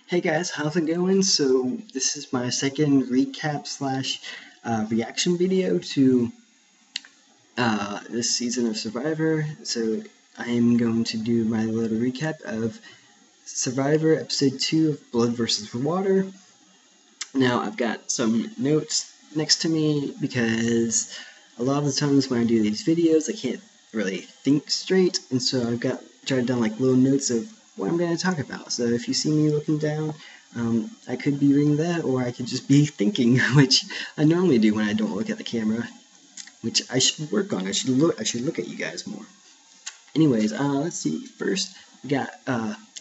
Hey guys, how's it going? So this is my second recap slash reaction video to this season of Survivor. So I am going to do my little recap of Survivor episode 2 of Blood versus Water. Now I've got some notes next to me because a lot of the times when I do these videos I can't really think straight, and so I've got jotted down like little notes of what I'm going to talk about. So if you see me looking down, I could be reading that, or I could just be thinking, which I normally do when I don't look at the camera, which I should work on. I should look at you guys more. Anyways, let's see. First, we got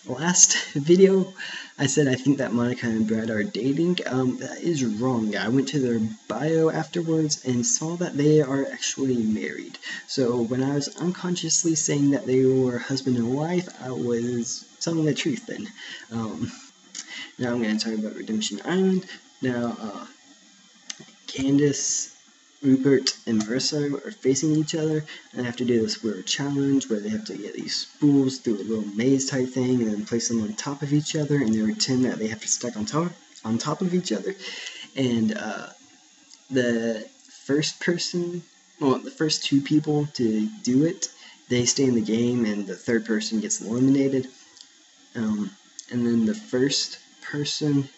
last video. I said I think that Monica and Brad are dating. That is wrong. I went to their bio afterwards and saw that they are actually married. So when I was unconsciously saying that they were husband and wife, I was telling the truth then. Now I'm going to talk about Redemption Island. Now, Candace, Rupert, and Marissa are facing each other, and they have to do this weird challenge where they have to get these spools through a little maze type thing and then place them on top of each other, and they pretend that they have to stack on top of each other. And the first two people to do it, they stay in the game, and the third person gets eliminated. And then the first person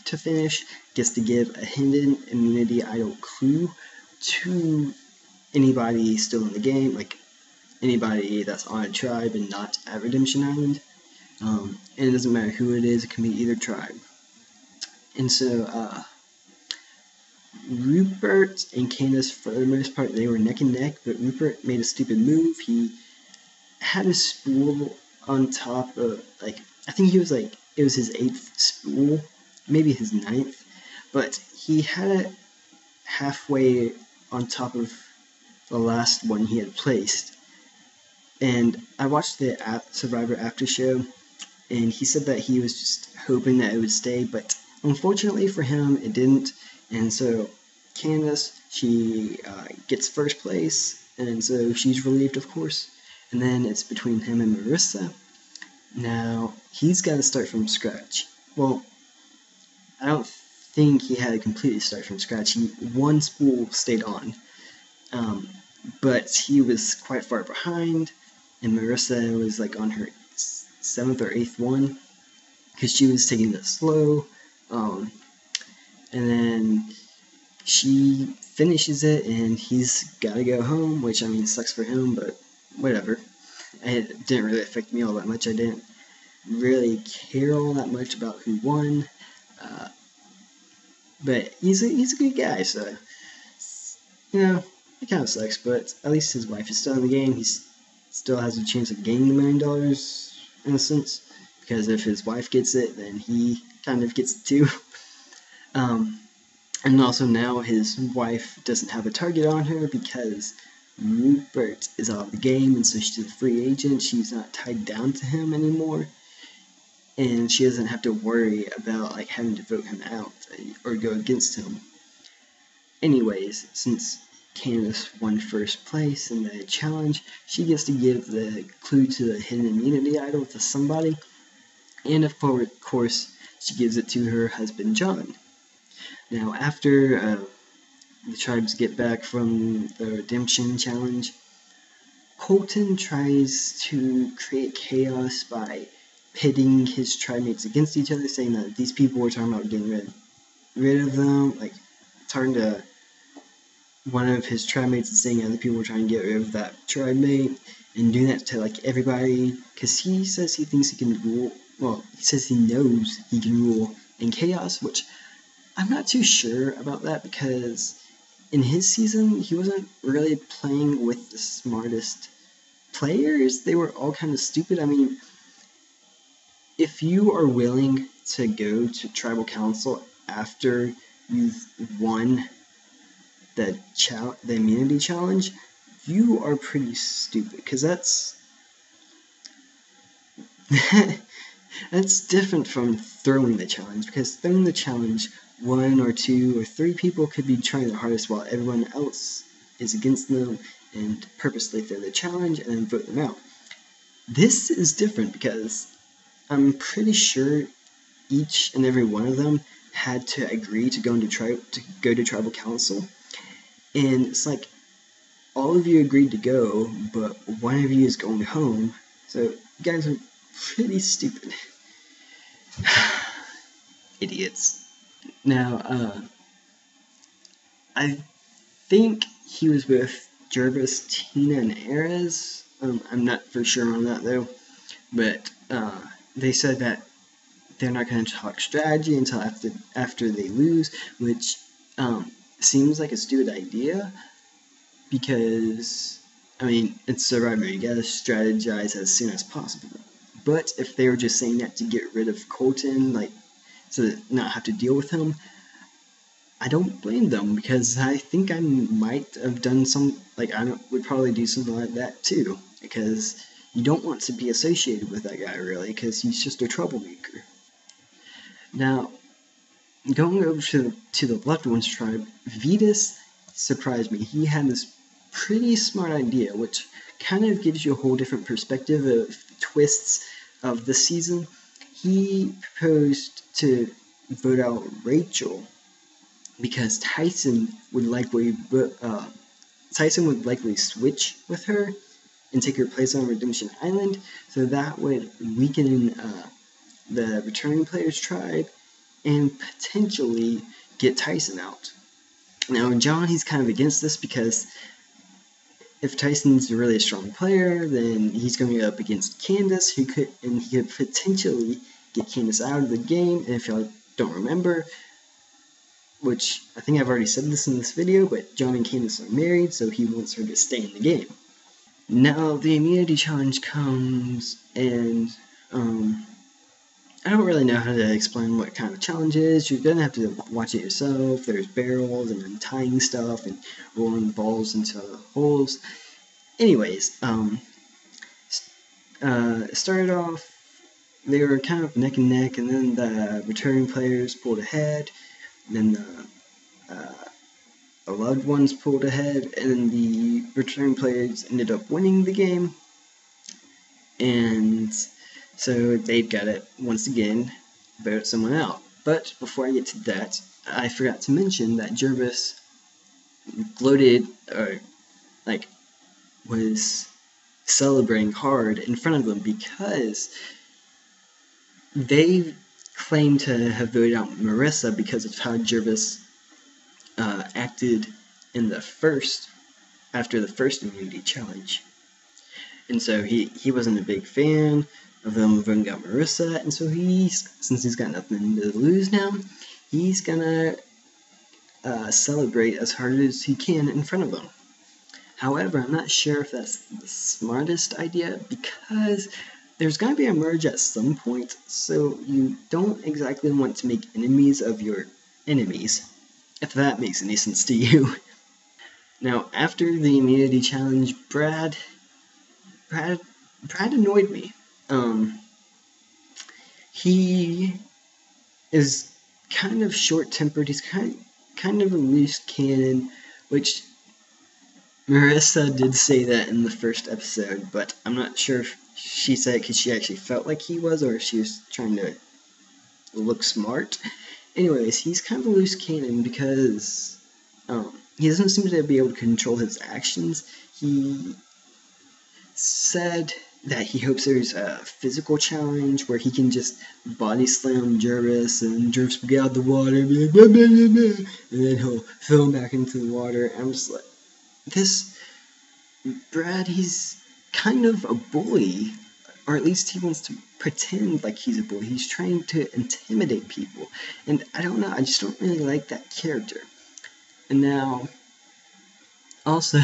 to finish gets to give a hidden immunity idol clue to anybody still in the game, like anybody that's on a tribe and not at Redemption Island. And it doesn't matter who it is, it can be either tribe. And so, Rupert and Candace, for the most part, they were neck and neck, but Rupert made a stupid move. He had a spool on top of, I think it was his 8th spool, maybe his 9th, but he had it halfway on top of the last one he had placed. And I watched the Survivor after show, and he said that he was just hoping that it would stay, but unfortunately for him, it didn't. And so Candace, she gets first place, and so she's relieved, of course. And then it's between him and Marissa. Now, he's got to start from scratch. Well, I don't think he had to completely start from scratch. One spool stayed on, but he was quite far behind, and Marissa was like on her 7th or 8th one, because she was taking it slow, and then she finishes it, and he's got to go home, which, I mean, sucks for him, but whatever. It didn't really affect me all that much. I didn't really care all that much about who won, but he's a good guy, so, you know, it kind of sucks, but at least his wife is still in the game. He still has a chance of gaining $1 million, in a sense, because if his wife gets it, then he kind of gets it too. And also now his wife doesn't have a target on her because Rupert is out of the game, and so she's a free agent. She's not tied down to him anymore, and she doesn't have to worry about like having to vote him out or go against him. Anyways, since Candace won first place in the challenge, she gets to give the clue to the hidden immunity idol to somebody, and of course she gives it to her husband John. Now, after the tribes get back from the Redemption Challenge, Colton tries to create chaos by pitting his tribe mates against each other, saying that these people were talking about getting rid of them, like talking to one of his tribe mates and saying other people were trying to get rid of that tribe mate, and doing that to like everybody, because he says he thinks he can rule, well, he says he knows he can rule in chaos, which I'm not too sure about that, because in his season, he wasn't really playing with the smartest players. They were all kind of stupid. I mean, if you are willing to go to tribal council after you've won the immunity challenge, you are pretty stupid, because that's different from throwing the challenge, because throwing the challenge, 1 or 2 or 3 people could be trying their hardest while everyone else is against them and purposely throw the challenge and then vote them out. This is different because I'm pretty sure each and every one of them had to agree to go to tribal council, and it's like all of you agreed to go, but one of you is going home. So you guys are pretty stupid. Idiots. Now, I think he was with Jervis, Tina, and Ares. I'm not for sure on that though, but they said that they're not going to talk strategy until after they lose, which seems like a stupid idea because, I mean, it's Survivor. You gotta strategize as soon as possible. But if they were just saying that to get rid of Colton, like, so that not have to deal with him, I don't blame them, because I think I might have done would probably do something like that too, because you don't want to be associated with that guy really, because he's just a troublemaker. Now, going over to the Loved Ones tribe, Vetus surprised me. He had this pretty smart idea, which kind of gives you a whole different perspective of the twists of the season. He proposed to vote out Rachel because Tyson would likely switch with her and take her place on Redemption Island, so that would weaken the returning players tribe and potentially get Tyson out. Now, John, he's kind of against this because if Tyson's really a strong player, then he's going to go up against Candace, he could potentially get Candace out of the game. And if y'all don't remember, which I think I've already said this in this video, but John and Candace are married, so he wants her to stay in the game. Now, the immunity challenge comes, and I don't really know how to explain what kind of challenge it is. You're going to have to watch it yourself. There's barrels and untying stuff and rolling balls into holes. Anyways, started off, they were kind of neck and neck, and then the returning players pulled ahead, and then the Loved Ones pulled ahead, and then the returning players ended up winning the game, and so they've got to, once again, vote someone out. But before I get to that, I forgot to mention that Jervis was celebrating hard in front of them because they claimed to have voted out Marissa because of how Jervis acted in after the first immunity challenge. And so he wasn't a big fan of them voting out Marissa, and so since he's got nothing to lose now, he's gonna celebrate as hard as he can in front of them. However, I'm not sure if that's the smartest idea, because there's going to be a merge at some point, so you don't exactly want to make enemies of your enemies, if that makes any sense to you. Now, after the immunity challenge, Brad annoyed me. He is kind of short-tempered. He's kind of a loose cannon, which Marissa did say that in the first episode, but I'm not sure if she said it because she actually felt like he was, or if she was trying to look smart. Anyways, he's kind of a loose cannon because he doesn't seem to be able to control his actions. He said that he hopes there's a physical challenge where he can just body slam Jervis, and Jervis will get out of the water and be like, blah, blah, blah, blah, and then he'll throw him back into the water. And I'm just like, this Brad, he's kind of a bully, or at least he wants to pretend like he's a bully. He's trying to intimidate people, and I don't know, I just don't really like that character. And now, also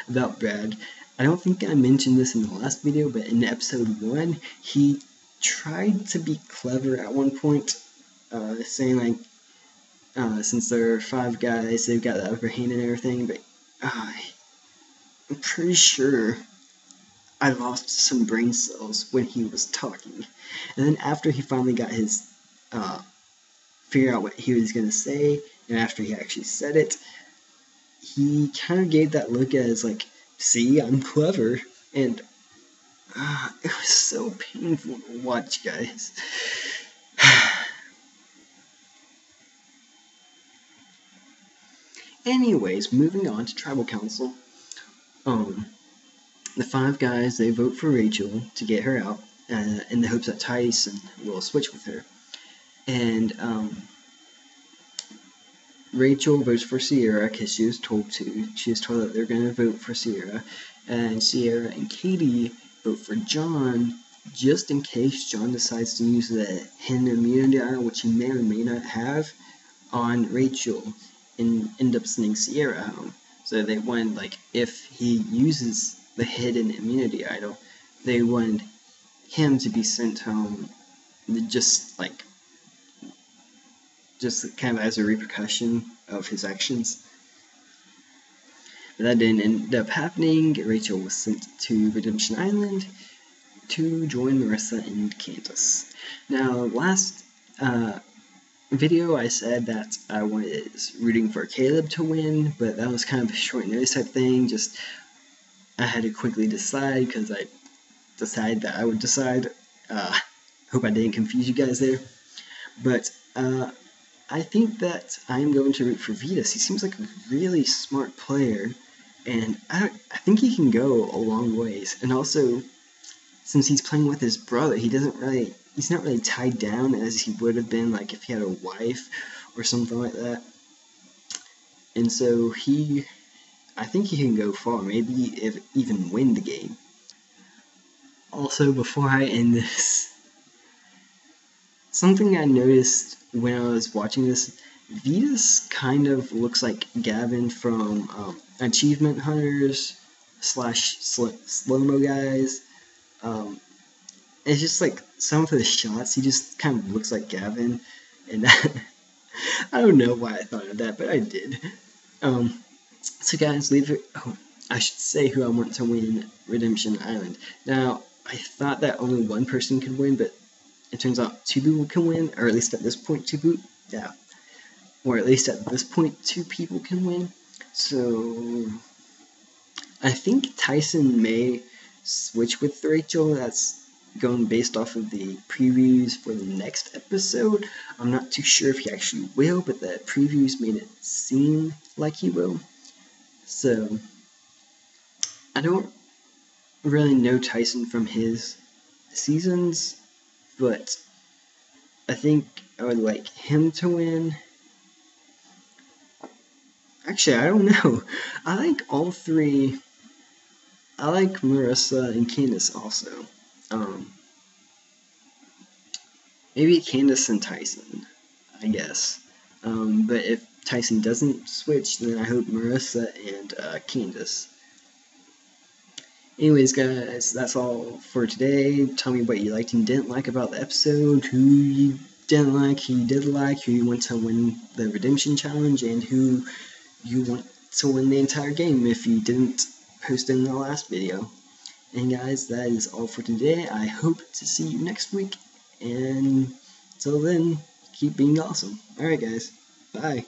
about Brad, I don't think I mentioned this in the last video, but in episode 1, he tried to be clever at one point, saying like, since there are 5 guys, they've got the upper hand and everything, but I'm pretty sure I lost some brain cells when he was talking. And then after he finally got his, figure out what he was going to say, and after he actually said it, he kind of gave that look as like, see, I'm clever, and it was so painful to watch, guys. Anyways, moving on to Tribal Council. The 5 guys, they vote for Rachel to get her out in the hopes that Tyson will switch with her. And Rachel votes for Sierra because she was told to. She was told that they're going to vote for Sierra. And Sierra and Katie vote for John just in case John decides to use the hidden immunity iron, which he may or may not have, on Rachel and end up sending Sierra home. So they want, like, if he uses the hidden immunity idol, they want him to be sent home just kind of as a repercussion of his actions. But that didn't end up happening. Rachel was sent to Redemption Island to join Marissa and Candace. Now, last video I said that I was rooting for Caleb to win, but that was kind of a short notice type thing. Just I had to quickly decide because I decided that I would decide. Hope I didn't confuse you guys there. But I think that I'm going to root for Vitas. He seems like a really smart player, and I think he can go a long ways. And also, since he's playing with his brother, he's not really tied down as he would have been like if he had a wife or something like that. And so I think he can go far, maybe even win the game. Also, before I end this, something I noticed when I was watching this, Vitas kind of looks like Gavin from Achievement Hunters / slow-mo guys. It's just like some of the shots, he just kind of looks like Gavin, and I don't know why I thought of that, but I did. So guys, leave it. Oh, I should say who I want to win Redemption Island. Now, I thought that only one person could win, but it turns out 2 people can win, or at least at this point 2 people. Yeah, or at least at this point 2 people can win. So I think Tyson may switch with Rachel. That's going based off of the previews for the next episode. I'm not too sure if he actually will, but the previews made it seem like he will. So I don't really know Tyson from his seasons, but I think I would like him to win. Actually, I don't know. I like all 3. I like Marissa and Candace also. Maybe Candace and Tyson, I guess. But if Tyson doesn't switch, then I hope Marissa and Candace. Anyways, guys, that's all for today. Tell me what you liked and didn't like about the episode, who you didn't like, who you did like, who you want to win the Redemption Challenge, and who you want to win the entire game if you didn't post in the last video. And guys, that is all for today. I hope to see you next week, and until then, keep being awesome. Alright guys, bye.